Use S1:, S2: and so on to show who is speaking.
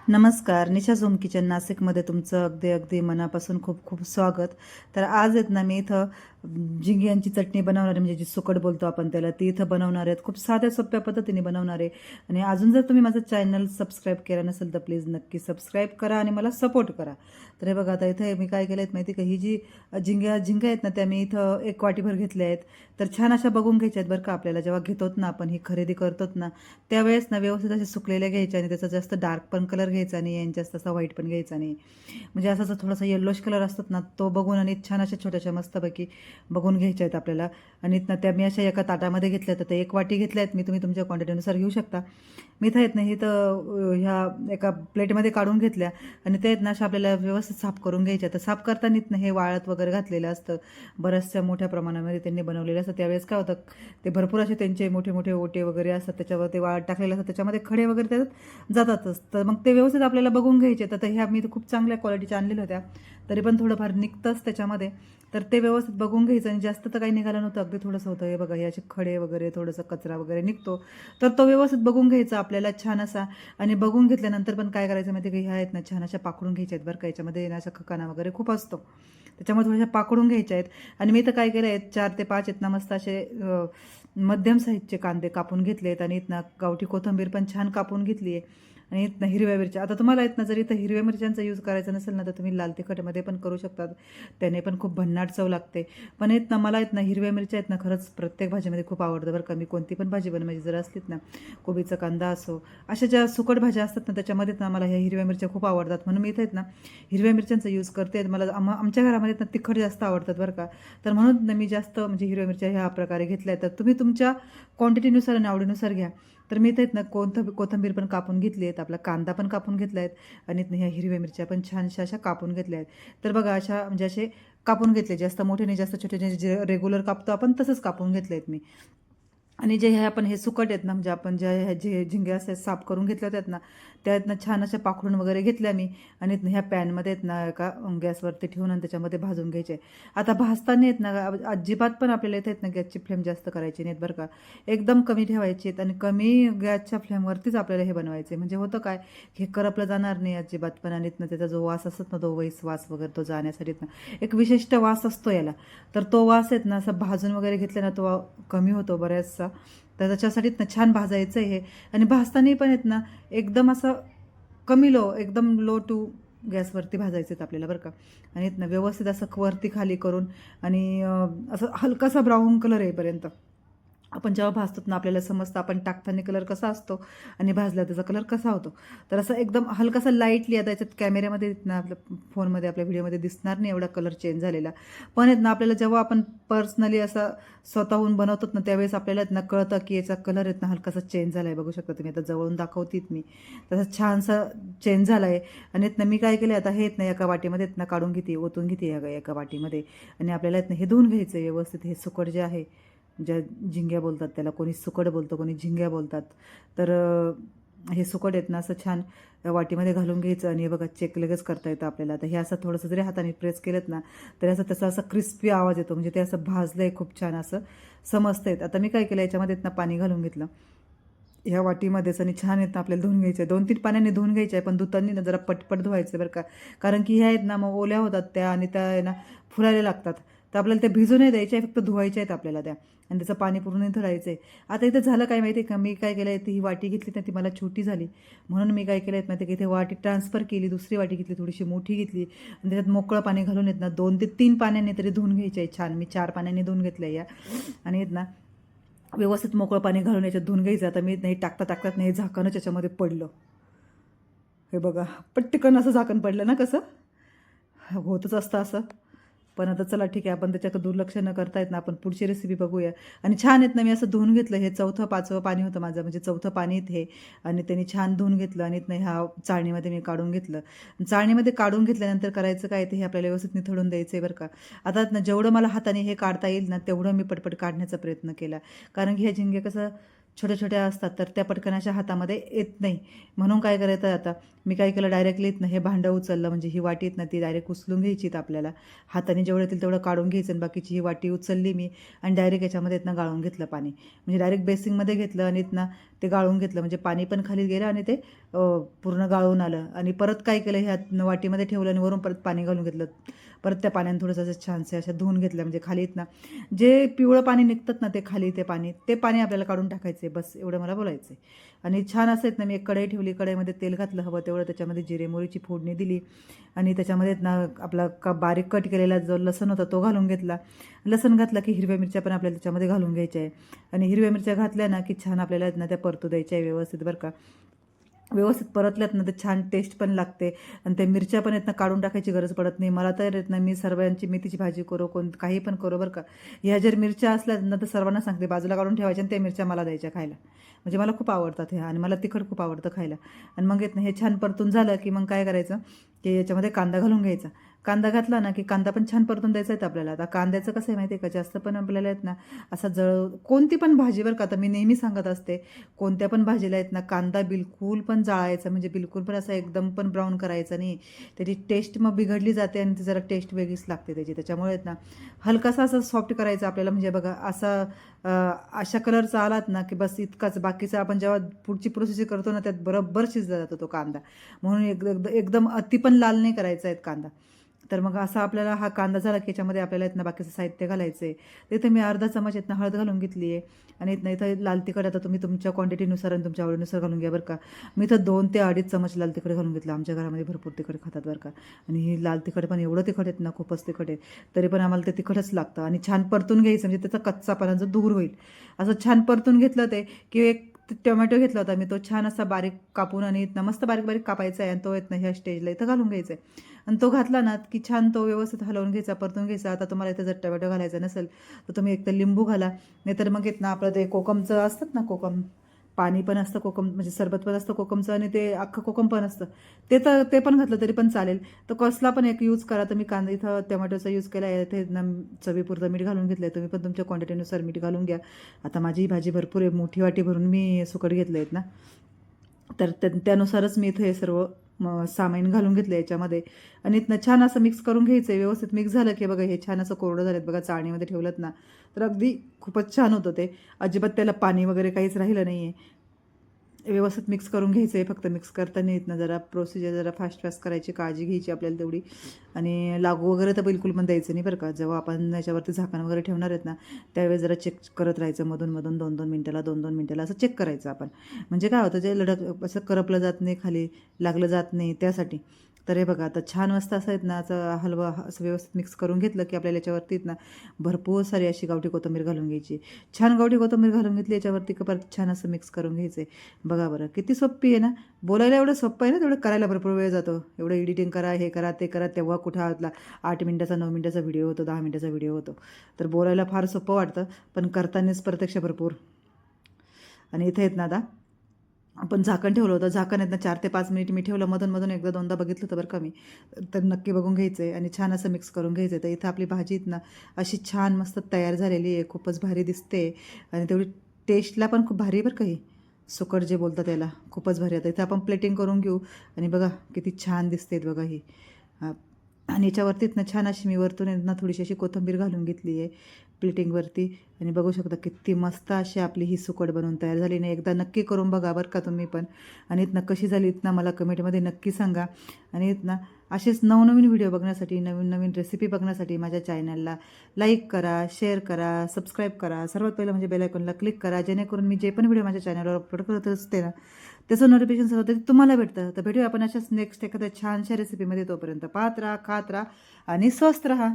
S1: नमस्कार. निशा zone kitchen नाशिकमध्ये तुमचं अगदी अगदी मनापासून खूप खूप स्वागत. तर आज आहेत ना मी इथं झिंग्यांची चटणी बनवणार आहे, म्हणजे जी सुकट बोलतो आपण त्याला, ती इथं बनवणार आहेत. खूप साध्या सोप्या पद्धतीने बनवणार आहे. आणि अजून जर तुम्ही माझं चॅनल सबस्क्राईब केलं नसेल तर प्लीज नक्की सबस्क्राईब करा आणि मला सपोर्ट करा. तर हे बघा, आता इथं मी काय केलं आहेत माहिती का, ही जी झिंग्या आहेत ना त्या मी इथं एक वाटीभर घेतल्या आहेत. तर छान अशा बघून घ्यायच्या आहेत बरं का. आपल्याला जेव्हा घेतोत ना आपण ही खरेदी करतोत ना त्यावेळेस ना व्यवस्थित असे सुकलेल्या घ्यायच्या आणि त्याचा जास्त डार्क पण कलर घ्यायचा नाही आणि जास्त असा व्हाईट पण घ्यायचा नाही. म्हणजे असा थोडासा येल्लोश कलर असतात ना तो बघून आणि छान अशा छोट्याशा मस्तपैकी बघून घ्यायच्या आहेत आपल्याला. आणि ना त्या मी अशा एका ताटामध्ये घेतल्या तर त्या एक वाटी घेतल्या आहेत मी, तुम्ही तुमच्या क्वांटिटीनुसार घेऊ शकता. मी इथं आहेत ना तर ह्या एका प्लेटमध्ये काढून घेतल्या आणि ते आहेत ना अशा आपल्याला व्यवस्थित साफ करून घ्यायच्या. तर साफ करताना ना हे वाळत वगैरे घातलेलं असतं, बऱ्याचशा मोठ्या प्रमाणामध्ये त्यांनी बनवलेलं असतं. त्यावेळेस काय होतं, ते भरपूर असे त्यांचे मोठे मोठे ओटे वगैरे असतात, त्याच्यावर ते वाळत टाकलेलं असतं, त्याच्यामध्ये खडे वगैरे त्याच्यात जातातच. तर मग ते व्यवस्थित आपल्याला बघून घ्यायचे. तर ह्या मी खूप चांगल्या क्वालिटीच्या आणलेल्या होत्या, तरी पण थोडंफार निघतंच त्याच्यामध्ये. तर ते व्यवस्थित बघून घ्यायचं आणि जास्त तर काही निघालं नव्हतं, अगदी थोडंसं होतं. हे बघा, हे असे खडे वगैरे थोडंसं कचरा वगैरे निघतो, तर तो व्यवस्थित बघून घ्यायचा आपल्याला छान असा. आणि बघून घेतल्यानंतर पण काय करायचं माहिती की ह्या आहेत ना छान अशा पाकडून घ्यायच्या आहेत बरं का. याच्यामध्ये अशा खकाना वगैरे खूप असतो, त्याच्यामुळे थोड्याशा पाकडून घ्यायच्या आहेत. आणि मी तर काय केलं आहे, 4 ते 5 आहेत ना मस्त असे मध्यम साईजचे कांदे कापून घेतले आहेत. आणि इथनं गावठी कोथिंबीर पण छान कापून घेतली आहे. आणि इथनं हिरव्या मिरच्या, आता तुम्हाला इथनं जर इथं हिरव्या मिरच्यांचा यूज करायचा नसेल ना तर तुम्ही लाल तिखटमध्ये पण करू शकतात, त्याने पण खूप भन्नाट चव लागते. पण इथनं मला इथनं हिरव्या मिरच्या आहेत ना खरंच प्रत्येक भाजीमध्ये खूप आवडतं बरं का. मी कोणती पण भाजी बनवायची जर असलीत ना, कोबीचा कांदा असो, अशा ज्या सुकट भाज्या असतात ना त्याच्यामध्ये ना मला ह्या हिरव्या मिरच्या खूप आवडतात, म्हणून मी इथं आहेत ना हिरव्या मिरच्यांचा यूज करते. मला आमच्या घरामध्ये ना तिखट जास्त आवडतात बरं का. तर म्हणून ना मी जास्त म्हणजे हिरव्या मिरच्या ह्या प्रकारे घेतल्या आहेत. तर तुम्ही तुमच्या क्वांटिटीनुसार आणि आवडीनुसार घ्या. तर मी इथं आहेत ना कोथिंबीर पण कापून घेतली आहेत, आपला कांदा पण कापून घेतला आहेत. आणि ह्या हिरव्या मिरच्या पण छानशा अशा कापून घेतल्या आहेत. तर बघा अशा म्हणजे असे कापून घेतले, जास्त मोठे नाही जास्त छोटे, जे रेग्युलर कापतो आपण तसंच कापून घेतले आहेत मी. आणि जे हे आपण हे सुकट आहेत ना, म्हणजे आपण ज्या ह्या जे झिंगे असतात साफ करून घेतल्या आहेत ना, त्यात छान अशा पाखडून वगैरे घेतल्या मी. आणि ह्या पॅनमध्ये आहेत ना एका गॅसवरती ठेवून आणि त्याच्यामध्ये भाजून घ्यायचे. आता भाजताना आहेत ना अजिबात पण आपल्याला इथे आहेत ना गॅसची फ्लेम जास्त करायची नाहीत बरं का. एकदम कमी ठेवायची आहेत आणि कमी गॅसच्या फ्लेमवरतीच आपल्याला हे बनवायचे. म्हणजे होतं काय, हे करपलं जाणार नाही अजिबात पण. आणि त्याचा जो वास असतो ना, तो वास वगैरे तो जाण्यासाठी ना एक विशिष्ट वास असतो याला. तर तो वास आहेत ना असं भाजून वगैरे घेतलं ना तो कमी होतो बऱ्याचसा. तर त्याच्यासाठी ना छान भाजायचं हे. आणि भाजताना पण आहेत ना एकदम असं एकदम लो टू गॅसवरती भाजायचे आहेत आपल्याला बरं का. आणि व्यवस्थित असं वरती खाली करून आणि असं हलकासा ब्राऊन कलर येईपर्यंत आपण जेव्हा भाजतो ना आपल्याला समजतं आपण टाकताना कलर कसा असतो आणि भाजला त्याचा कलर कसा होतो. तर असं एकदम हलकासा लाईटली, आता याच्यात कॅमेऱ्यामध्ये ना आपल्या फोनमध्ये आपल्या व्हिडिओमध्ये दिसणार नाही एवढा कलर चेंज झालेला. पण आहेत ना आपल्याला जेव्हा आपण पर्सनली असं स्वतःहून बनवतात ना त्यावेळेस आपल्याला ना कळतं की याचा कलर आहेत ना हलकासा चेंज झाला आहे. बघू शकता तुम्ही, आता जवळून दाखवतीत मी, तसा छानसा चेंज झाला आहे. आणि मी काय केलं आता, हे ना एका वाटीमध्ये ना काढून घेते, ओतून घेते एका वाटीमध्ये. आणि आपल्याला हे धुवून घ्यायचं व्यवस्थित. हे सुकट जे आहे, ज्या झिंग्या बोलतात त्याला, कोणी सुकट बोलतं कोणी झिंग्या बोलतात. तर हे सुकट आहेत ना असं छान वाटीमध्ये घालून घ्यायचं. आणि हे बघा चेक लगेच करता येतं आपल्याला. तर हे असं थोडंसं जरी हाताने प्रेस केलं ना तरी असं त्याचा असा क्रिस्पी आवाज येतो, म्हणजे ते असं भाजलं आहे खूप छान असं समजतं आहेत. आता मी काय केलं, याच्यामध्ये ना पाणी घालून घेतलं ह्या वाटीमध्येच. आणि छान आहेत ना आपल्याला धुवून घ्यायचं आहे, 2-3 पाण्याने धुवून घ्यायचं आहे. पण धुताना ना जरा पटपट धुवायचं बरं का, कारण की ह्या आहेत ना मग ओल्या होतात त्या आणि त्या आहे ना फुलायला लागतात. तर आपल्याला त्या भिजू नाही द्यायच्या, फक्त धुवायच्या आहेत आपल्याला त्या. आणि त्याचं पाणी पूर्ण धरायचं आहे. आता इथं झालं काय माहिती आहे का, मी काय केलं आहे, ती ही वाटी घेतली ना ती मला छोटी झाली, म्हणून मी काय केलं आहे माहिती आहे की इथे वाटी ट्रान्सफर केली, दुसरी वाटी घेतली थोडीशी मोठी घेतली. आणि त्याच्यात मोकळं पाणी घालून येत ना 2 ते 3 पाण्याने तरी धुवून घ्यायचे आहे छान. मी 4 पाण्याने धुवून घेतलं या. आणि येत ना व्यवस्थित मोकळं पाणी घालून याच्यात धुवून घ्यायचं. आता मी नाही टाकता नाही झाकणच याच्यामध्ये पडलं, हे बघा पटकन असं झाकण पडलं ना, कसं होतच असतं असं. पण आता चला ठीक आहे, आपण त्याच्याकडे दुर्लक्ष न करता येत ना आपण पुढची रेसिपी बघूया. आणि छान आहेत ना मी असं धुवून घेतलं, हे 4थं-5वं पाणी होतं माझं, म्हणजे 4थं पाणी हे. आणि त्यांनी छान धुवून घेतलं आणि ह्या चाळणीमध्ये मी काढून घेतलं. चाळणीमध्ये काढून घेतल्यानंतर करायचं काय, ते हे आपल्याला व्यवस्थित निथळून द्यायचं आहे बरं का. आता ना जेवढं मला हाताने हे काढता येईल ना तेवढं मी पटपट काढण्याचा प्रयत्न केला, कारण की हे झिंगे कसं छोट्या छोट्या असतात तर त्या पटकन अशा हातामध्ये येत नाही. म्हणून काय करायचं, आता मी काय केलं, डायरेक्टली ना हे भांडं उचललं, म्हणजे ही वाटी ना ती डायरेक्ट उचलून घ्यायची आपल्याला. हाताने जेवढं येतील तेवढं काढून घ्यायचं आणि बाकीची ही वाटी उचलली मी आणि डायरेक्ट याच्यामध्ये गाळून घेतलं पाणी. म्हणजे डायरेक्ट बेसिंगमध्ये घेतलं आणि ते गाळून घेतलं, म्हणजे पाणी पण खाली गेलं आणि ते पूर्ण गाळून आलं आणि परत काय केलं, ह्या वाटीमध्ये ठेवलं आणि वरून परत पाणी घालून घेतलं. परत त्या पाण्याने थोडंसं असं छानसे अशा धुवून घेतलं, म्हणजे खाली ना जे पिवळं पाणी निघतात ना ते खाली ते पाणी आपल्याला काढून टाकायचे, बस एवढं मला बोलायचं आहे. आणि छान असं ना मी एक कढई ठेवली, कढईमध्ये तेल घातलं हवं तेवढं, त्याच्यामध्ये जिरे मोहरीची फोडणी दिली आणि त्याच्यामध्ये ना आपला बारीक कट केलेला जो लसूण होता तो घालून घेतला. लसूण घातला की हिरव्या मिरच्या पण आपल्याला त्याच्यामध्ये घालून घ्यायच्या आहे आणि हिरव्या मिरच्या घातल्या ना की छान आपल्याला ना त्या परतू द्यायच्या आहे व्यवस्थित बरं का. व्यवस्थित परतल्यात ना तर छान टेस्ट पण लागते आणि त्या मिरच्या पण आहेत ना काढून टाकायची गरज पडत नाही. मला तर आहेत ना मी सर्वांची मेथीची भाजी करो काही पण करो बरं का, ह्या जर मिरच्या असल्या ना तर सर्वांना सांगते बाजूला काढून ठेवायच्या आणि त्या मिरच्या मला द्यायच्या खायला, म्हणजे मला खूप आवडतात ह्या आणि मला तिखट खूप आवडतं खायला. आणि मग येत ना हे छान परतून झालं की मग काय करायचं की याच्यामध्ये कांदा घालून घ्यायचा. कांदा घातला ना की कांदा पण छान परतून द्यायचा आहे आपल्याला. आता कांद्याचं कसं आहे माहिती आहे का, जास्त पण आपल्याला आहेत ना असा कोणती पण भाजी बरं का, आता मी नेहमी सांगत असते कोणत्या पण भाजीला आहेत ना कांदा बिलकुल पण जाळायचा, म्हणजे बिलकुल पण असा एकदम पण ब्राऊन करायचा नाही. त्याची टेस्ट मग बिघडली जाते आणि ती जरा टेस्ट वेगळीच लागते त्याची. त्याच्यामुळे आहेत ना हलकासा असं सॉफ्ट करायचं आपल्याला, म्हणजे बघा असा अशा कलरचा आलात ना की बस इतकाच. बाकीचा आपण जेव्हा पुढची प्रोसेस करतो ना त्यात बरोबर शिजला जातो तो कांदा, म्हणून एकदम अति पण लाल नाही करायचा आहे कांदा. तर मग असा आपल्याला हा कांदा झाला की याच्यामध्ये आपल्याला इथनं बाकीचं साहित्य घालायचं आहे. तिथे मी अर्धा चमच इथनं हळद घालून घेतली आहे आणि इथं लाल तिखट आता तुम्ही तुमच्या क्वांटिटीनुसार आणि तुमच्या आवडीनुसार घालून घ्या बरं का. मी इथं 2 ते 2.5 चमच लाल तिखट घालून घेतलं. आमच्या घरामध्ये भरपूर तिखट खातात बरं का, आणि ही लाल तिखट पण एवढं तिखट आहेत ना, खूपच तिखट आहे, तरी पण आम्हाला ते तिखटच लागतं. आणि छान परतून घ्यायचं, म्हणजे त्याचा कच्चापणा जो दूर होईल असं छान परतून घेतलं ते की एक टोमॅटो घेतला होता मी, तो छान असा बारीक कापून आणि इथनं मस्त बारीक बारीक कापायचा आहे आणि तो येत ना ह्या स्टेजला इथं घालून घ्यायचा आहे. आणि तो घातला ना की छान तो व्यवस्थित हलवून घ्यायचा, परतून घ्यायचा. आता तुम्हाला इथं जर टोमॅटो घालायचा नसेल तर तुम्ही एक तर लिंबू घाला, नाहीतर मग येत ना आपलं ते कोकमचं असतात ना, कोकम पाणी पण असतं कोकम, म्हणजे सरबत पण असतं कोकमचं आणि ते अख्खं कोकम पण असतं, ते पण घातलं तरी पण चालेल. तर कसला पण एक यूज करा तुम्ही. कांदा इथं टोमॅटोचा यूज केला आहे, इथे ना चवीपुरतं मीठ घालून घेतलं आहे. तुम्ही पण तुमच्या क्वांटिटीनुसार मीठ घालून घ्या. आता माझी ही भाजी भरपूर आहे, मोठी वाटी भरून मी सुकट घेतले आहेत ना, तर त्यानुसारच मी इथं हे सर्व सामान घालून घेतलं याच्यामध्ये आणि इथनं छान असं मिक्स करून घ्यायचं आहे. व्यवस्थित मिक्स झालं की बघा हे छान असं कोरडं झालं बघा, चाळणीमध्ये ठेवलं ना तर अगदी खूपच छान होतं ते. अजिबात त्याला पाणी वगैरे काहीच राहिलं नाही आहे. व्यवस्थित मिक्स करून घ्यायचं आहे. फक्त मिक्स करताना येत ना जरा प्रोसिजर जरा फास्ट करायची, काळजी घ्यायची आपल्याला तेवढी. आणि लागू वगैरे तर बिलकुल पण द्यायचं नाही बरं का. जेव्हा आपण याच्यावरती झाकण वगैरे ठेवणार आहेत ना त्यावेळेस जरा चेक करत राहायचं मधून 2-2 मिनटाला 2-2 मिनटाला असं चेक करायचं आपण. म्हणजे काय होतं, जे लडक असं करपलं जात नाही, खाली लागलं जात नाही त्यासाठी. तर हे बघा आता छान मस्त असं आहेत ना, असं हलवा असं व्यवस्थित मिक्स करून घेतलं की आपल्याला याच्यावरती ना भरपूर सारी अशी गावठी कोथिंबीर घालून घ्यायची. छान गावठी कोथिंबीर घालून घेतली याच्यावरती की परत छान असं मिक्स करून घ्यायचं आहे. बघा बरं किती सोपी आहे ना. बोलायला एवढं सोपं आहे ना, तेवढं करायला भरपूर वेळ जातो. एवढं एडिटिंग करा, हे करा, ते करा. तेव्हा कुठं आपला 8 मिनिटाचा 9 मिनिटाचा व्हिडिओ होतो, 10 मिनिटाचा व्हिडिओ होतो. तर बोलायला फार सोपं वाटतं, पण करतानाच प्रत्यक्ष भरपूर. आणि इथे आहेत ना आता आपण झाकण ठेवलं होतं, झाकण आहेत ना 4 ते 5 मिनिट मी ठेवलं. मधून एकदा दोनदा बघितलं होतं बरं का मी. तर नक्की बघून घ्यायचं आहे आणि छान असं मिक्स करून घ्यायचं आहे. तर इथं आपली भाजी आहेत ना अशी छान मस्त तयार झालेली आहे, खूपच भारी दिसते आणि तेवढी टेस्टला पण खूप भारी बरं का. ही सुकट जे बोलतात त्याला खूपच भारी. आता इथं आपण प्लेटिंग करून घेऊ आणि बघा किती छान दिसते बघा ही. आणि याच्यावरतीच ना छान अशी मी वरतून ना थोडीशी अशी कोथिंबीर घालून घेतली आहे प्लेटिंगवरती आणि बघू शकता किती मस्त अशी आपली ही सुकट बनवून तयार झाली नाही. एकदा नक्की करून बघा बरं का तुम्ही पण. आणि इथनं कशी झाली इथनं मला कमेंटमध्ये नक्की सांगा. आणि इथनं असेच नवनवीन व्हिडिओ बघण्यासाठी, नवीन रेसिपी बघण्यासाठी माझ्या चॅनलला लाईक करा, शेअर करा, सबस्क्राईब करा. सर्वात पहिलं म्हणजे बेल आयकॉनला क्लिक करा, जेणेकरून मी जे पण व्हिडिओ माझ्या चॅनलवर अपलोड करत असते ना त्याचं नोटिफिकेशन सर्व ते तुम्हाला भेटतं. तर भेटूया आपण अशाच नेक्स्ट एखाद्या छानशा रेसिपीमध्ये. तोपर्यंत पाहत राहा, खात राहा आणि स्वस्त राहा.